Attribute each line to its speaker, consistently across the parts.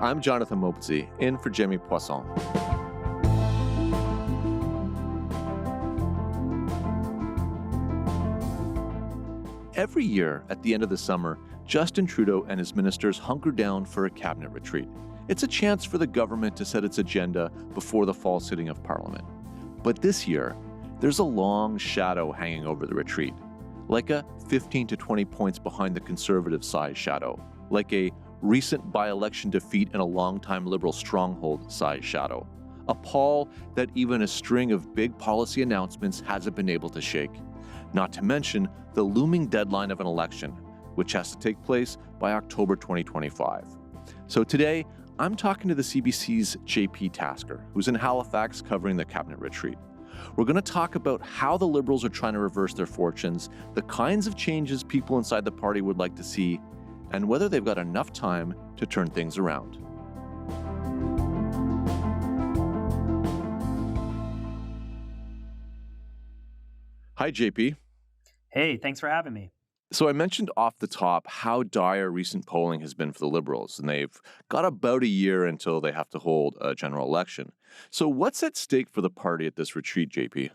Speaker 1: I'm Jonathan Mopsy, in for Jamie Poisson. Every year, at the end of the summer, Justin Trudeau and his ministers hunker down for a cabinet retreat. It's a chance for the government to set its agenda before the fall sitting of Parliament. But this year, there's a long shadow hanging over the retreat, like a 15 to 20 points behind the Conservative size shadow, like a recent by-election defeat in a longtime Liberal stronghold size shadow, a pall that even a string of big policy announcements hasn't been able to shake. Not to mention the looming deadline of an election, which has to take place by October 2025. So today, I'm talking to the CBC's JP Tasker, who's in Halifax covering the cabinet retreat. We're going to talk about how the Liberals are trying to reverse their fortunes, the kinds of changes people inside the party would like to see, and whether they've got enough time to turn things around. Hi, JP.
Speaker 2: Hey, thanks for having me.
Speaker 1: So I mentioned off the top how dire recent polling has been for the Liberals, and they've got about a year until they have to hold a general election. So what's at stake for the party at this retreat, JP?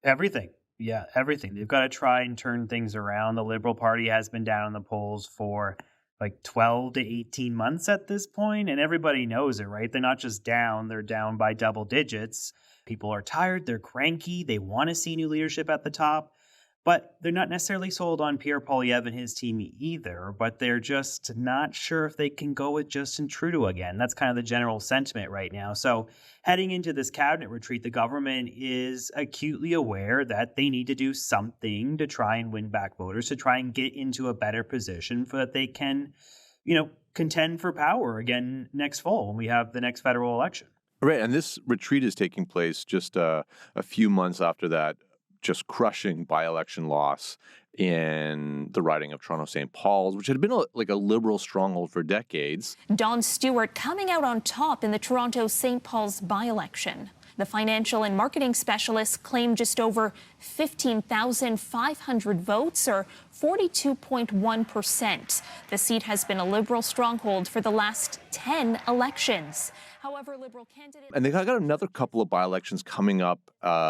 Speaker 2: Everything. Yeah, everything. They've got to try and turn things around. The Liberal Party has been down in the polls for like 12 to 18 months at this point, and everybody knows it, right? They're not just down, they're down by double digits. People are tired, they're cranky, they want to see new leadership at the top. But they're not necessarily sold on Pierre Poilievre and his team either, but they're just not sure if they can go with Justin Trudeau again. That's kind of the general sentiment right now. So heading into this cabinet retreat, the government is acutely aware that they need to do something to try and win back voters, to try and get into a better position so that they can, contend for power again next fall when we have the next federal election.
Speaker 1: Right, and this retreat is taking place just a few months after that just crushing by-election loss in the riding of Toronto-St. Paul's, which had been a Liberal stronghold for decades.
Speaker 3: Don Stewart coming out on top in the Toronto-St. Paul's by-election. The financial and marketing specialist claimed just over 15,500 votes, or 42.1%. The seat has been a Liberal stronghold for the last 10 elections. However, Liberal candidates...
Speaker 1: And they got another couple of by-elections coming up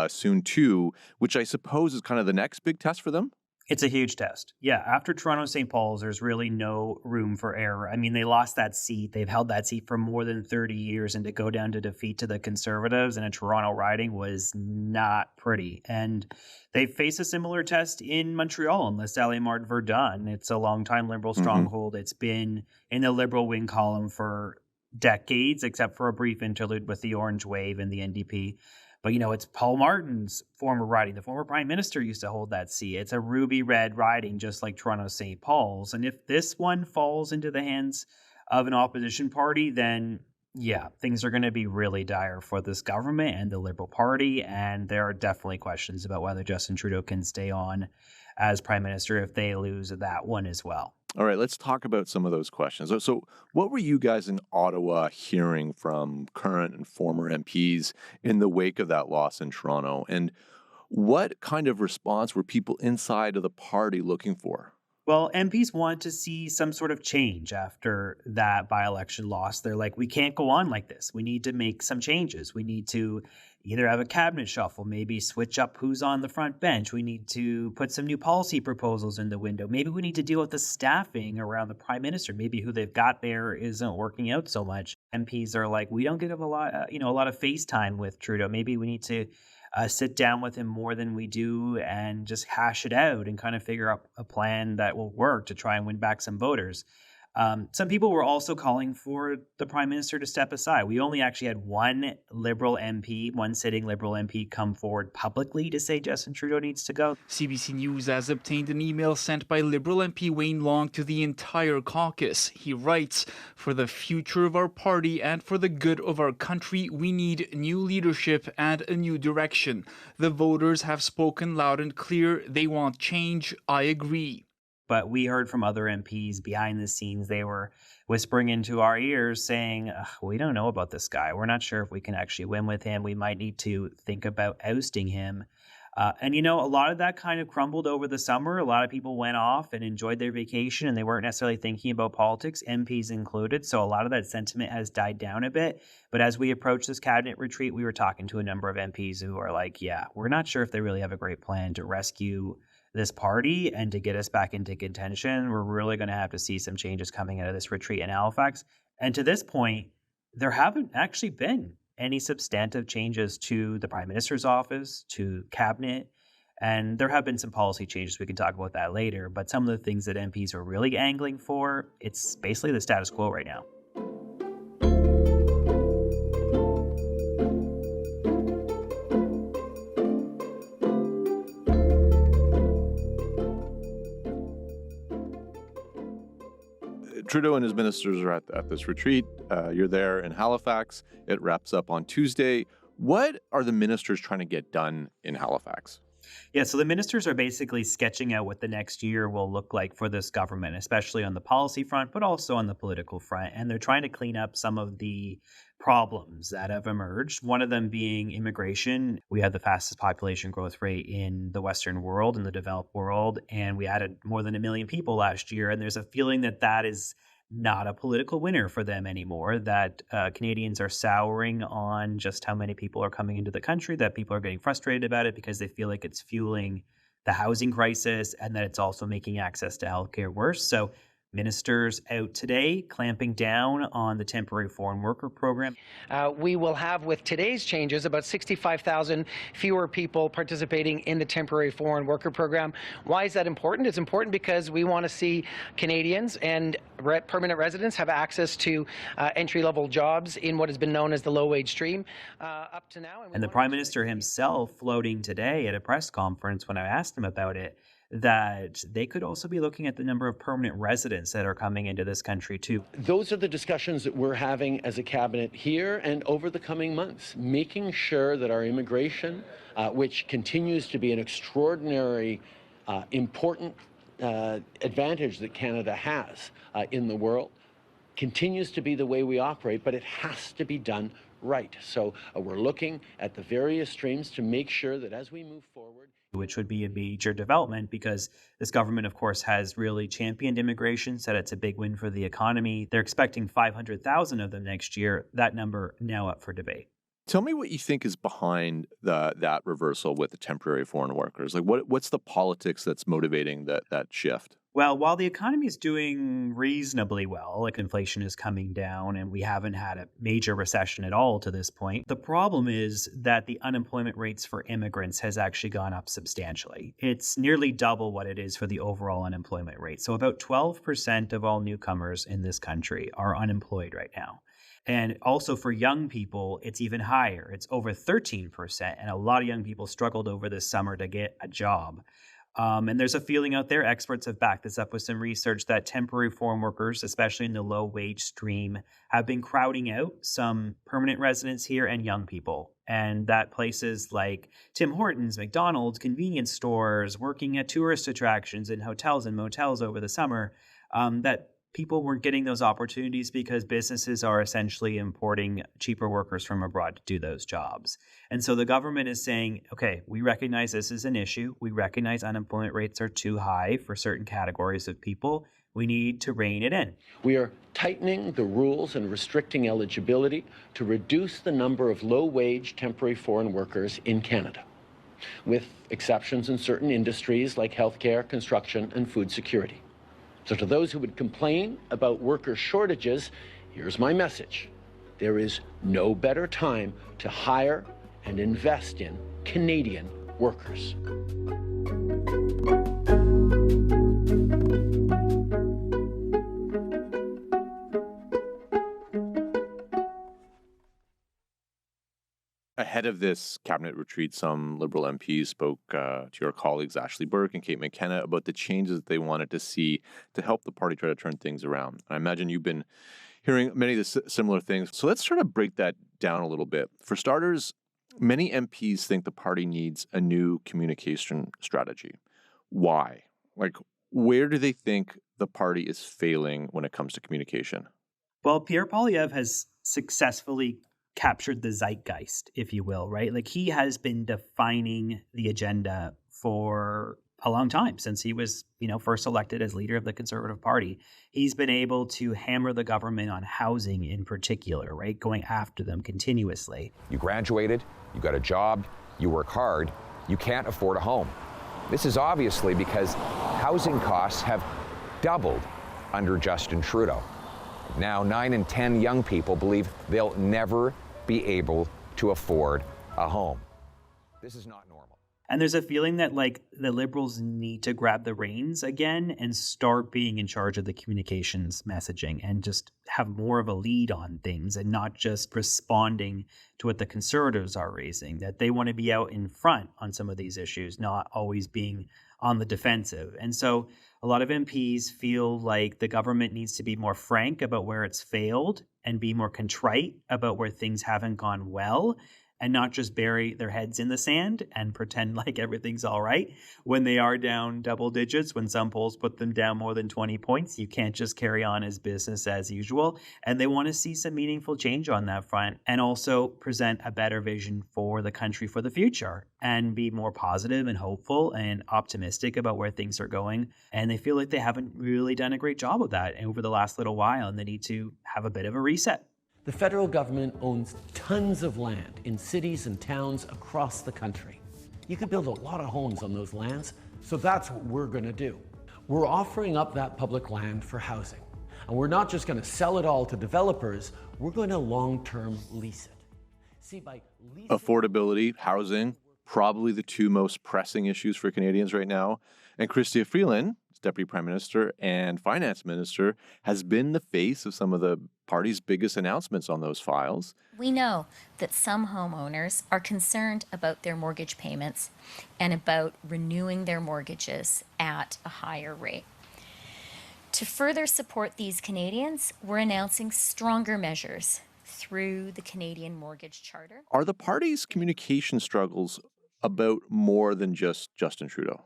Speaker 1: soon, too, which I suppose is kind of the next big test for them?
Speaker 2: It's a huge test. Yeah, after Toronto-St. Paul's, there's really no room for error. I mean, they lost that seat. They've held that seat for more than 30 years, and to go down to defeat to the Conservatives in a Toronto riding was not pretty. And they face a similar test in Montreal in Les Allées Verdun. It's a longtime Liberal stronghold. It's been in the Liberal wing column for decades, except for a brief interlude with the Orange Wave and the NDP. But, it's Paul Martin's former riding. The former prime minister used to hold that seat. It's a ruby red riding, just like Toronto-St. Paul's. And if this one falls into the hands of an opposition party, then, yeah, things are going to be really dire for this government and the Liberal Party. And there are definitely questions about whether Justin Trudeau can stay on as prime minister if they lose that one as well.
Speaker 1: All right, let's talk about some of those questions. So what were you guys in Ottawa hearing from current and former MPs in the wake of that loss in Toronto? And what kind of response were people inside of the party looking for?
Speaker 2: Well, MPs want to see some sort of change after that by-election loss. They're like, we can't go on like this. We need to make some changes. We need to either have a cabinet shuffle, maybe switch up who's on the front bench. We need to put some new policy proposals in the window. Maybe we need to deal with the staffing around the prime minister. Maybe who they've got there isn't working out so much. MPs are like, we don't get a lot of face time with Trudeau. Maybe we need to sit down with him more than we do and just hash it out and kind of figure out a plan that will work to try and win back some voters. Some people were also calling for the prime minister to step aside. We only actually had one sitting Liberal MP come forward publicly to say Justin Trudeau needs to go.
Speaker 4: CBC News has obtained an email sent by Liberal MP Wayne Long to the entire caucus. He writes, "For the future of our party and for the good of our country, we need new leadership and a new direction. The voters have spoken loud and clear. They want change. I agree."
Speaker 2: But we heard from other MPs behind the scenes. They were whispering into our ears saying, we don't know about this guy. We're not sure if we can actually win with him. We might need to think about ousting him. And, a lot of that kind of crumbled over the summer. A lot of people went off and enjoyed their vacation and they weren't necessarily thinking about politics, MPs included. So a lot of that sentiment has died down a bit. But as we approach this cabinet retreat, we were talking to a number of MPs who are like, yeah, we're not sure if they really have a great plan to rescue this party and to get us back into contention. We're really going to have to see some changes coming out of this retreat in Halifax. And to this point, there haven't actually been any substantive changes to the Prime Minister's office, to cabinet, and there have been some policy changes. We can talk about that later, but some of the things that MPs are really angling for, it's basically the status quo right now.
Speaker 1: Trudeau and his ministers are at this retreat. You're there in Halifax. It wraps up on Tuesday. What are the ministers trying to get done in Halifax?
Speaker 2: Yeah, so the ministers are basically sketching out what the next year will look like for this government, especially on the policy front, but also on the political front. And they're trying to clean up some of the problems that have emerged, one of them being immigration. We have the fastest population growth rate in the Western world, in the developed world, and we added more than 1 million people last year. And there's a feeling that that is not a political winner for them anymore, that Canadians are souring on just how many people are coming into the country, that people are getting frustrated about it because they feel like it's fueling the housing crisis and that it's also making access to healthcare worse. So ministers out today clamping down on the temporary foreign worker program.
Speaker 5: We will have, with today's changes, about 65,000 fewer people participating in the temporary foreign worker program. Why is that important? It's important because we want to see Canadians and permanent residents have access to entry-level jobs in what has been known as the low-wage stream up to now.
Speaker 2: And the Prime Minister himself floating today at a press conference when I asked him about it, that they could also be looking at the number of permanent residents that are coming into this country too.
Speaker 6: Those are the discussions that we're having as a cabinet here and over the coming months, making sure that our immigration, which continues to be an extraordinary, important advantage that Canada has in the world, continues to be the way we operate, but it has to be done right. So we're looking at the various streams to make sure that as we move forward,
Speaker 2: which would be a major development because this government, of course, has really championed immigration, said it's a big win for the economy. They're expecting 500,000 of them next year. That number now up for debate.
Speaker 1: Tell me what you think is behind that reversal with the temporary foreign workers. Like, what's the politics that's motivating that shift?
Speaker 2: Well, while the economy is doing reasonably well, like inflation is coming down and we haven't had a major recession at all to this point, the problem is that the unemployment rates for immigrants has actually gone up substantially. It's nearly double what it is for the overall unemployment rate. So about 12% of all newcomers in this country are unemployed right now. And also for young people, it's even higher. It's over 13%. And a lot of young people struggled over this summer to get a job. And there's a feeling out there, experts have backed this up with some research, that temporary foreign workers, especially in the low wage stream, have been crowding out some permanent residents here and young people. And that places like Tim Hortons, McDonald's, convenience stores, working at tourist attractions and hotels and motels over the summer, that people weren't getting those opportunities because businesses are essentially importing cheaper workers from abroad to do those jobs. And so the government is saying, okay, we recognize this is an issue. We recognize unemployment rates are too high for certain categories of people. We need to rein it in.
Speaker 6: We are tightening the rules and restricting eligibility to reduce the number of low-wage temporary foreign workers in Canada, with exceptions in certain industries like healthcare, construction, and food security. So to those who would complain about worker shortages, here's my message. There is no better time to hire and invest in Canadian workers.
Speaker 1: Ahead of this cabinet retreat, some Liberal MPs spoke to your colleagues Ashley Burke and Kate McKenna about the changes that they wanted to see to help the party try to turn things around. I imagine you've been hearing many of the similar things. So let's try to break that down a little bit. For starters, many MPs think the party needs a new communication strategy. Why? Like, where do they think the party is failing when it comes to communication?
Speaker 2: Well, Pierre Poilievre has successfully captured the zeitgeist, if you will, right? Like he has been defining the agenda for a long time since he was, first elected as leader of the Conservative Party. He's been able to hammer the government on housing in particular, right? Going after them continuously.
Speaker 7: You graduated, you got a job, you work hard, you can't afford a home. This is obviously because housing costs have doubled under Justin Trudeau. Now, 9 in 10 young people believe they'll never be able to afford a home. This is not normal.
Speaker 2: And there's a feeling that the Liberals need to grab the reins again and start being in charge of the communications messaging and just have more of a lead on things and not just responding to what the Conservatives are raising, that they want to be out in front on some of these issues, not always being on the defensive. And so a lot of MPs feel like the government needs to be more frank about where it's failed and be more contrite about where things haven't gone well, and not just bury their heads in the sand and pretend like everything's all right when they are down double digits. When some polls put them down more than 20 points, you can't just carry on as business as usual. And they want to see some meaningful change on that front and also present a better vision for the country for the future and be more positive and hopeful and optimistic about where things are going. And they feel like they haven't really done a great job of that over the last little while, and they need to have a bit of a reset.
Speaker 6: The federal government owns tons of land in cities and towns across the country. You could build a lot of homes on those lands, so that's what we're going to do. We're offering up that public land for housing. And we're not just going to sell it all to developers, we're going to long-term lease it. See, by leasing...
Speaker 1: Affordability, housing, probably the two most pressing issues for Canadians right now. And Chrystia Freeland, Deputy Prime Minister and Finance Minister, has been the face of some of the party's biggest announcements on those files.
Speaker 8: We know that some homeowners are concerned about their mortgage payments and about renewing their mortgages at a higher rate. To further support these Canadians, we're announcing stronger measures through the Canadian Mortgage Charter.
Speaker 1: Are the party's communication struggles about more than just Justin Trudeau?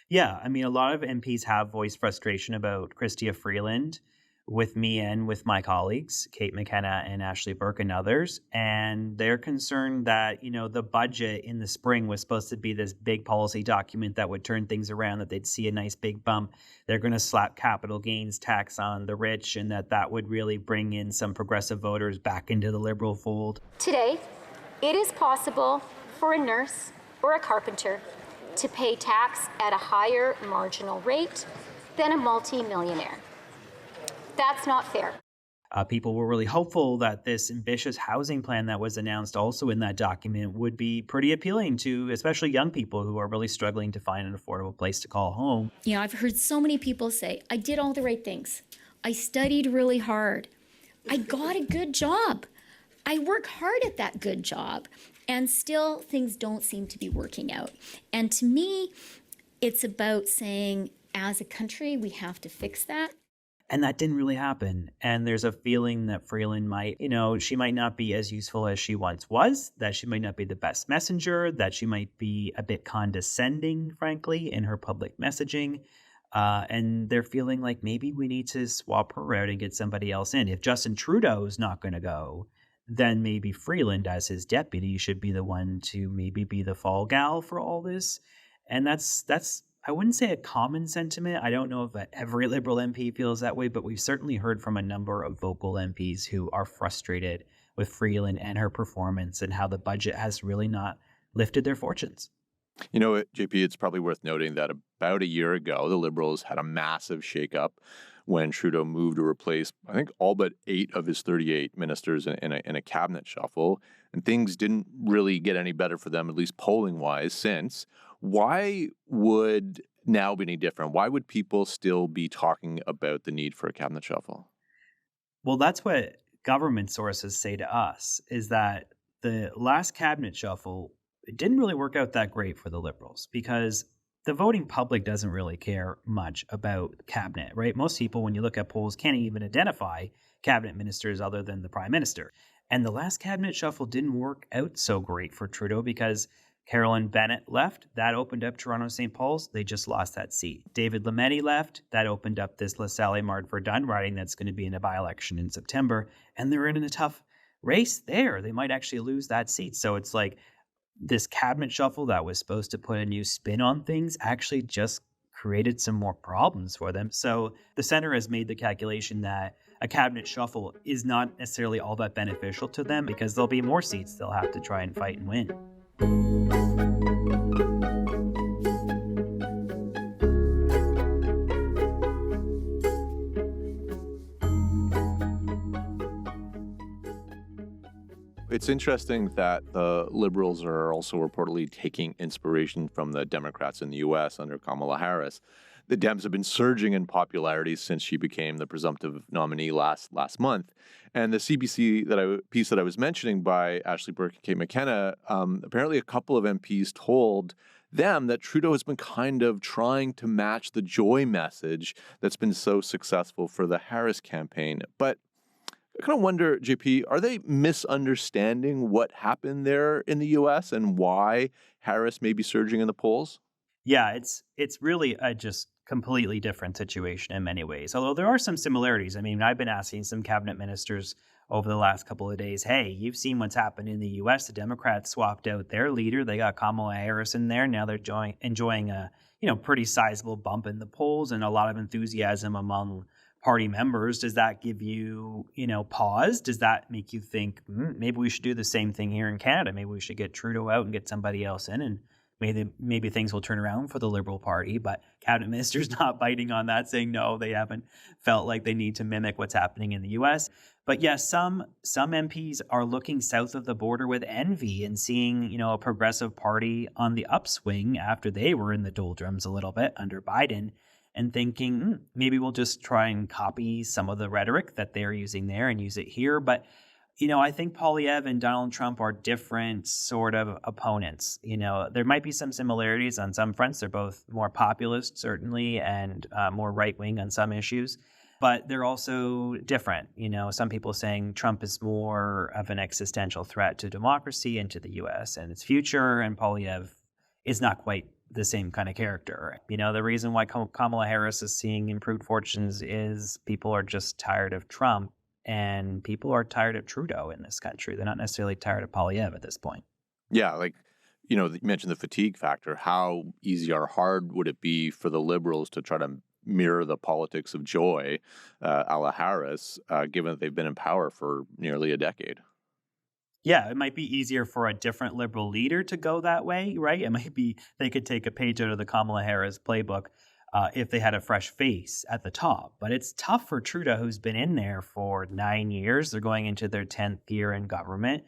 Speaker 2: Yeah, I mean, a lot of MPs have voiced frustration about Chrystia Freeland with me and with my colleagues, Kate McKenna and Ashley Burke and others. And they're concerned that, the budget in the spring was supposed to be this big policy document that would turn things around, that they'd see a nice big bump. They're going to slap capital gains tax on the rich, and that would really bring in some progressive voters back into the Liberal fold.
Speaker 9: Today, it is possible for a nurse or a carpenter to pay tax at a higher marginal rate than a multi-millionaire. That's not fair.
Speaker 2: People were really hopeful that this ambitious housing plan that was announced also in that document would be pretty appealing to especially young people who are really struggling to find an affordable place to call home.
Speaker 10: I've heard so many people say, I did all the right things. I studied really hard. I got a good job. I work hard at that good job. And still, things don't seem to be working out. And to me, it's about saying, as a country, we have to fix that.
Speaker 2: And that didn't really happen. And there's a feeling that Freeland might, she might not be as useful as she once was, that she might not be the best messenger, that she might be a bit condescending, frankly, in her public messaging. And they're feeling like maybe we need to swap her out and get somebody else in. If Justin Trudeau is not going to go, then maybe Freeland as his deputy should be the one to maybe be the fall gal for all this. And that's I wouldn't say a common sentiment. I don't know if every Liberal MP feels that way, but we've certainly heard from a number of vocal MPs who are frustrated with Freeland and her performance and how the budget has really not lifted their fortunes.
Speaker 1: JP, it's probably worth noting that about a year ago, the Liberals had a massive shakeup when Trudeau moved to replace, I think, all but 8 of his 38 ministers in a cabinet shuffle. And things didn't really get any better for them, at least polling-wise, since. Why would now be any different? Why would people still be talking about the need for a cabinet shuffle?
Speaker 2: Well, that's what government sources say to us, is that the last cabinet shuffle, it didn't really work out that great for the Liberals because the voting public doesn't really care much about cabinet, right? Most people, when you look at polls, can't even identify cabinet ministers other than the prime minister. And the last cabinet shuffle didn't work out so great for Trudeau because Carolyn Bennett left. That opened up Toronto St. Paul's. They just lost that seat. David Lametti left. That opened up this LaSalle Martford Dunn riding that's going to be in a by-election in September. And they're in a tough race there, they might actually lose that seat. So it's like this cabinet shuffle that was supposed to put a new spin on things actually just created some more problems for them. So the center has made the calculation that a cabinet shuffle is not necessarily all that beneficial to them because there'll be more seats they'll have to try and fight and win.
Speaker 1: It's interesting that the Liberals are also reportedly taking inspiration from the Democrats in the U.S. under Kamala Harris. The Dems have been surging in popularity since she became the presumptive nominee last month. And the CBC piece that I was mentioning by Ashley Burke and Kate McKenna, apparently a couple of MPs told them that Trudeau has been kind of trying to match the joy message that's been so successful for the Harris campaign. But I kind of wonder, JP, are they misunderstanding what happened there in the U.S. and why Harris may be surging in the polls?
Speaker 2: Yeah, it's really a just completely different situation in many ways, although there are some similarities. I mean, I've been asking some cabinet ministers over the last couple of days, hey, you've seen what's happened in the U.S. The Democrats swapped out their leader. They got Kamala Harris in there. Now they're enjoying a pretty sizable bump in the polls and a lot of enthusiasm among party members. Does that give you, pause? Does that make you think maybe we should do the same thing here in Canada? Maybe we should get Trudeau out and get somebody else in, and maybe things will turn around for the Liberal Party. But cabinet ministers not biting on that, saying no, they haven't felt like they need to mimic what's happening in the U.S. But yes, some MPs are looking south of the border with envy and seeing, a progressive party on the upswing after they were in the doldrums a little bit under Biden, and thinking maybe we'll just try and copy some of the rhetoric that they're using there and use it here. But, I think Poilievre and Donald Trump are different sort of opponents. There might be some similarities on some fronts. They're both more populist, certainly, and more right-wing on some issues. But they're also different. Some people saying Trump is more of an existential threat to democracy and to the U.S. and its future, and Poilievre is not quite the same kind of character. The reason why Kamala Harris is seeing improved fortunes is people are just tired of Trump, and people are tired of Trudeau in this country. They're not necessarily tired of Poilievre at this point.
Speaker 1: Yeah, you mentioned the fatigue factor. How easy or hard would it be for the Liberals to try to mirror the politics of joy a la Harris, given that they've been in power for nearly a decade?
Speaker 2: Yeah, it might be easier for a different Liberal leader to go that way, right? It might be they could take a page out of the Kamala Harris playbook if they had a fresh face at the top. But it's tough for Trudeau, who's been in there for 9 years. They're going into their 10th year in government,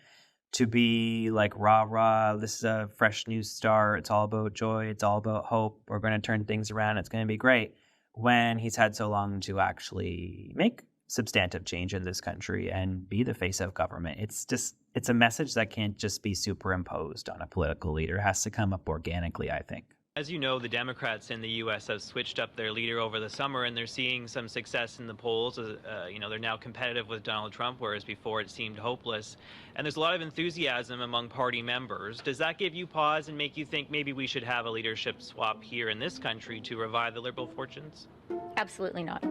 Speaker 2: to be like, rah, this is a fresh new start. It's all about joy. It's all about hope. We're going to turn things around. It's going to be great. When he's had so long to actually make substantive change in this country and be the face of government. It's a message that can't just be superimposed on a political leader. It has to come up organically, I think.
Speaker 11: As you know, the Democrats in the U.S. have switched up their leader over the summer, and they're seeing some success in the polls. They're now competitive with Donald Trump, whereas before it seemed hopeless. And there's a lot of enthusiasm among party members. Does that give you pause and make you think maybe we should have a leadership swap here in this country to revive the Liberal fortunes?
Speaker 8: Absolutely not.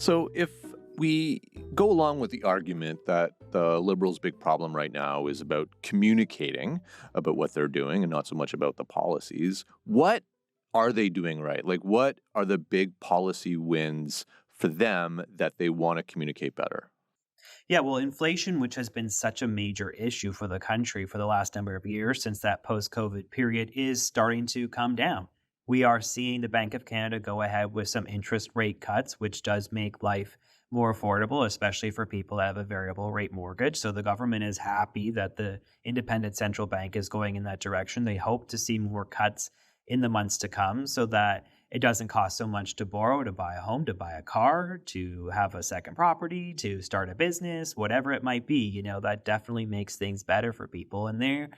Speaker 1: So if we go along with the argument that the Liberals' big problem right now is about communicating about what they're doing and not so much about the policies, what are they doing right? What are the big policy wins for them that they want to communicate better?
Speaker 2: Yeah, well, inflation, which has been such a major issue for the country for the last number of years since that post-COVID period, is starting to come down. We are seeing the Bank of Canada go ahead with some interest rate cuts, which does make life more affordable, especially for people that have a variable rate mortgage. So the government is happy that the independent central bank is going in that direction. They hope to see more cuts in the months to come so that it doesn't cost so much to borrow, to buy a home, to buy a car, to have a second property, to start a business, whatever it might be. That definitely makes things better for people. And they're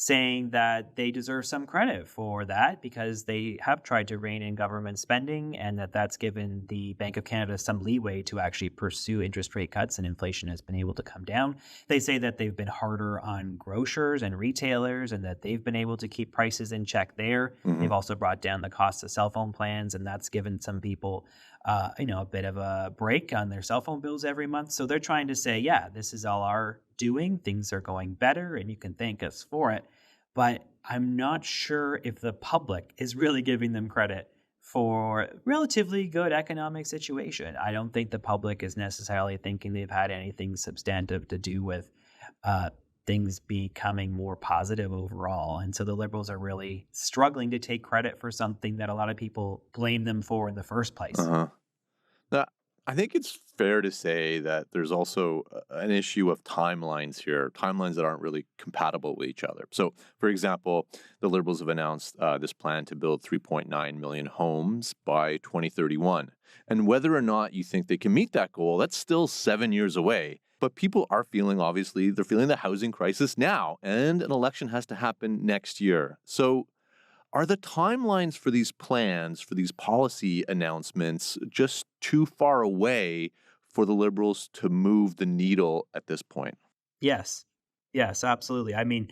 Speaker 2: saying that they deserve some credit for that because they have tried to rein in government spending and that's given the Bank of Canada some leeway to actually pursue interest rate cuts, and inflation has been able to come down. They say that they've been harder on grocers and retailers and that they've been able to keep prices in check there. They've also brought down the cost of cell phone plans, and that's given some people a bit of a break on their cell phone bills every month. So they're trying to say, yeah, this is all our doing. Things are going better and you can thank us for it. But I'm not sure if the public is really giving them credit for relatively good economic situation. I don't think the public is necessarily thinking they've had anything substantive to do with things becoming more positive overall. And so the Liberals are really struggling to take credit for something that a lot of people blame them for in the first place.
Speaker 1: Now, I think it's fair to say that there's also an issue of timelines here, timelines that aren't really compatible with each other. So, for example, the Liberals have announced this plan to build 3.9 million homes by 2031. And whether or not you think they can meet that goal, that's still 7 years away. But people are feeling, obviously, they're feeling the housing crisis now, and an election has to happen next year. So are the timelines for these plans, for these policy announcements, just too far away for the Liberals to move the needle at this point?
Speaker 2: Yes, absolutely. I mean,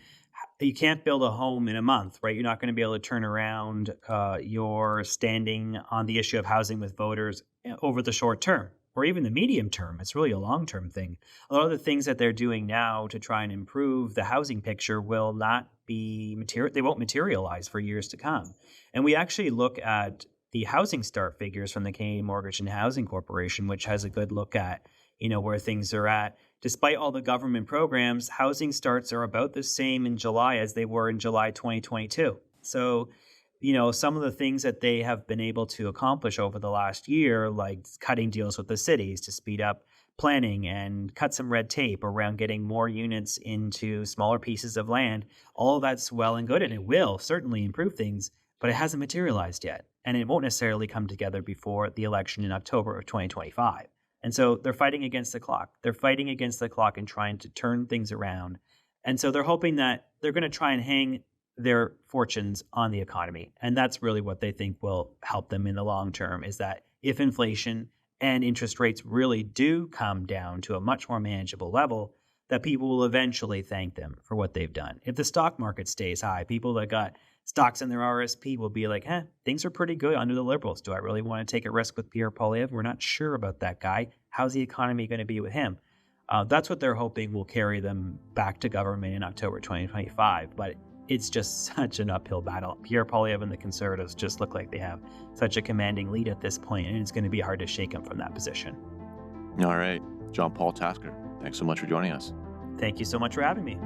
Speaker 2: you can't build a home in a month, right? You're not going to be able to turn around your standing on the issue of housing with voters over the short term or even the medium term. It's really a long-term thing. A lot of the things that they're doing now to try and improve the housing picture will not be they won't materialize for years to come. And we actually look at the housing start figures from the Canadian Mortgage and Housing Corporation, which has a good look at, where things are at. Despite all the government programs, housing starts are about the same in July as they were in July 2022. So, some of the things that they have been able to accomplish over the last year, like cutting deals with the cities to speed up planning and cut some red tape around getting more units into smaller pieces of land, all of that's well and good, and it will certainly improve things, but it hasn't materialized yet. And it won't necessarily come together before the election in October of 2025. And so they're fighting against the clock. They're fighting against the clock and trying to turn things around. And so they're hoping that they're going to try and hang their fortunes on the economy. And that's really what they think will help them in the long term, is that if inflation and interest rates really do come down to a much more manageable level, that people will eventually thank them for what they've done. If the stock market stays high, people that got stocks in their RSP will be like, things are pretty good under the Liberals. Do I really want to take a risk with Pierre Poilievre? We're not sure about that guy. How's the economy going to be with him? That's what they're hoping will carry them back to government in October 2025. But it's just such an uphill battle. Pierre Poilievre and the Conservatives just look like they have such a commanding lead at this point, and it's going to be hard to shake them from that position.
Speaker 1: All right. John Paul Tasker, thanks so much for joining us.
Speaker 2: Thank you so much for having me.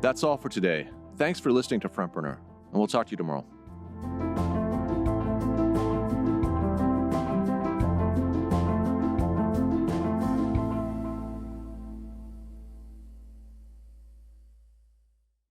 Speaker 1: That's all for today. Thanks for listening to Frontburner, and we'll talk to you tomorrow.